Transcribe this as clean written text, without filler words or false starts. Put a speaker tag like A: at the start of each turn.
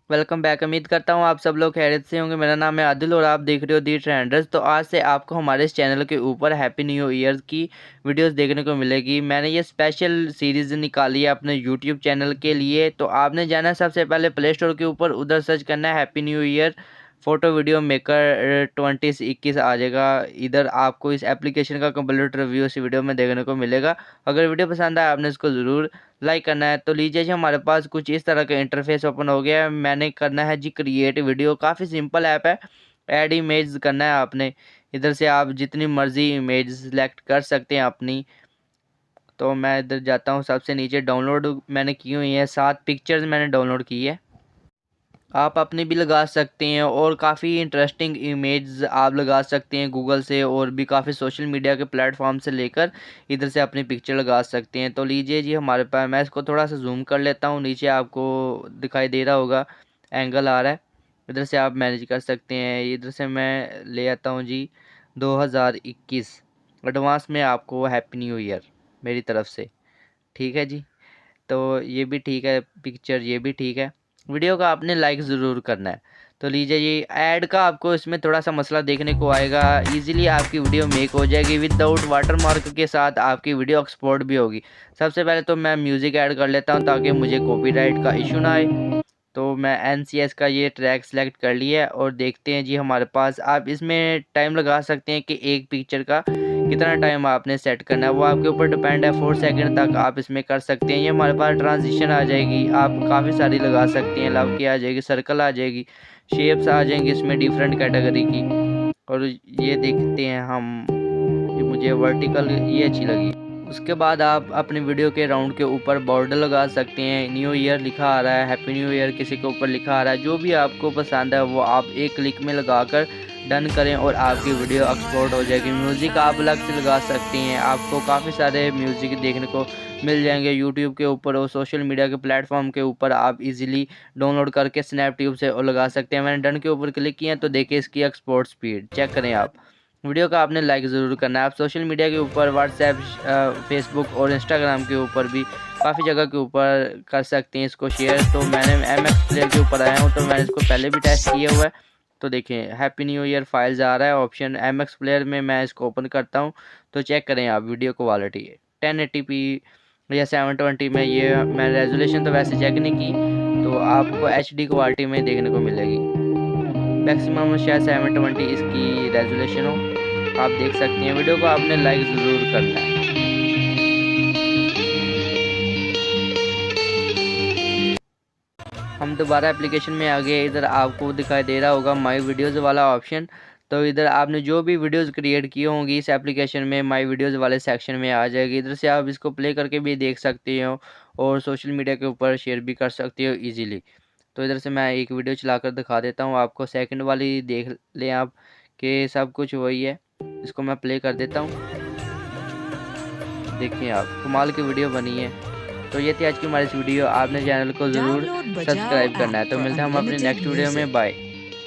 A: Welcome back. उम्मीद करता हूँ आप सब लोग खैरियत से होंगे। मेरा नाम है आदिल और आप देख रहे हो दी ट्रेंडर्स। तो आज से आपको हमारे इस चैनल के ऊपर हैप्पी न्यू ईयर की वीडियोस देखने को मिलेगी। मैंने ये स्पेशल सीरीज़ निकाली है अपने यूट्यूब चैनल के लिए। तो आपने जाना है सबसे पहले प्ले स्टोर के ऊपर, उधर सर्च करना है happy new year photo video maker 2021 आ जाएगा। इधर आपको इस एप्लीकेशन का कंप्लीट रिव्यू इस वीडियो में देखने को मिलेगा। अगर वीडियो पसंद आए आपने इसको ज़रूर लाइक करना है। तो लीजिए जी, हमारे पास कुछ इस तरह का इंटरफेस ओपन हो गया है। मैंने करना है जी क्रिएट वीडियो, काफ़ी सिंपल ऐप है। ऐड इमेज करना है आपने। इधर से आप जितनी मर्जी इमेज सेलेक्ट कर सकते हैं अपनी। तो मैं इधर जाता हूँ, सबसे नीचे डाउनलोड मैंने की हुई है, 7 पिक्चर्स मैंने डाउनलोड की है। आप अपनी भी लगा सकते हैं और काफ़ी इंटरेस्टिंग इमेज आप लगा सकते हैं गूगल से, और भी काफ़ी सोशल मीडिया के प्लेटफॉर्म से लेकर इधर से अपनी पिक्चर लगा सकते हैं। तो लीजिए जी, हमारे पास, मैं इसको थोड़ा सा जूम कर लेता हूँ। नीचे आपको दिखाई दे रहा होगा एंगल आ रहा है, इधर से आप मैनेज कर सकते हैं। इधर से मैं ले आता हूँ जी 2021 एडवांस में। आपको हैप्पी न्यू ईयर मेरी तरफ से। ठीक है जी, तो ये भी ठीक है पिक्चर, ये भी ठीक है। वीडियो का आपने लाइक ज़रूर करना है। तो लीजिए जी, ऐड का आपको इसमें थोड़ा सा मसला देखने को आएगा। इजीली आपकी वीडियो मेक हो जाएगी विदाउट वाटरमार्क के साथ। आपकी वीडियो एक्सपोर्ट भी होगी। सबसे पहले तो मैं म्यूज़िक ऐड कर लेता हूँ ताकि मुझे कॉपीराइट का इशू ना आए। तो मैं NCS का ये ट्रैक सेलेक्ट कर लिया है और देखते हैं जी हमारे पास। आप इसमें टाइम लगा सकते हैं कि एक पिक्चर का कितना टाइम आपने सेट करना है, वो आपके ऊपर डिपेंड है। 4 सेकंड तक आप इसमें कर सकते हैं। ये हमारे पास ट्रांजिशन आ जाएगी, आप काफ़ी सारी लगा सकते हैं। लव की आ जाएगी, सर्कल आ जाएगी, शेप्स आ जाएंगी इसमें डिफरेंट कैटेगरी की। और ये देखते हैं हम, ये मुझे वर्टिकल ये अच्छी लगी। उसके बाद आप अपने वीडियो के राउंड के ऊपर बॉर्डर लगा सकते हैं। न्यू ईयर लिखा आ रहा है, हैप्पी न्यू ईयर किसी के ऊपर लिखा आ रहा है। जो भी आपको पसंद है वो आप एक क्लिक में लगाकर डन करें और आपकी वीडियो एक्सपोर्ट हो जाएगी। म्यूज़िक आप अलग से लगा सकते हैं। आपको काफ़ी सारे म्यूज़िक देखने को मिल जाएंगे यूट्यूब के ऊपर और सोशल मीडिया के प्लेटफॉर्म के ऊपर। आप इजीली डाउनलोड करके स्नैपट्यूब से और लगा सकते हैं। मैंने डन के ऊपर क्लिक किया तो देखिए इसकी एक्सपोर्ट स्पीड चेक करें आप। वीडियो का आपने लाइक ज़रूर करना है। आप सोशल मीडिया के ऊपर व्हाट्सएप, फेसबुक और इंस्टाग्राम के ऊपर भी काफ़ी जगह के ऊपर कर सकते हैं इसको शेयर। तो मैंने MX प्लेयर के ऊपर आया हूँ, तो मैंने इसको पहले भी टेस्ट किया हुआ है। तो देखिए हैप्पी न्यू ईयर फाइल्स आ रहा है ऑप्शन MX प्लेयर में। मैं इसको ओपन करता हूँ तो चेक करें आप वीडियो क्वालिटी 1080p या 720 में। ये मैं रेजोल्यूशन तो वैसे चेक नहीं की, तो आपको HD क्वालिटी में देखने को मिलेगी। मैक्सिमम शायद 720 इसकी रेजोल्यूशन हो। आप देख सकते हैं। वीडियो को आपने लाइक ज़रूर करना है। हम दोबारा एप्लीकेशन में आ गए। इधर आपको दिखाई दे रहा होगा माई वीडियोज़ वाला ऑप्शन। तो इधर आपने जो भी वीडियोज़ क्रिएट की होंगी इस एप्लीकेशन में माई वीडियोज़ वाले सेक्शन में आ जाएगी। इधर से आप इसको प्ले करके भी देख सकते हो और सोशल मीडिया के ऊपर शेयर भी कर सकते हो ईजीली। तो इधर से मैं एक वीडियो चलाकर दिखा देता हूँ आपको। सेकंड वाली देख लें आप कि सब कुछ वही है। इसको मैं प्ले कर देता हूँ। देखिए आप, कमाल की वीडियो बनी है। तो ये थी आज की हमारी इस वीडियो। आपने चैनल को ज़रूर
B: Download Bajao
A: सब्सक्राइब करना
B: app
A: है। तो
B: for
A: मिलते हैं हम अपनी
B: unlimited
A: नेक्स्ट वीडियो में।
B: music.
A: बाय।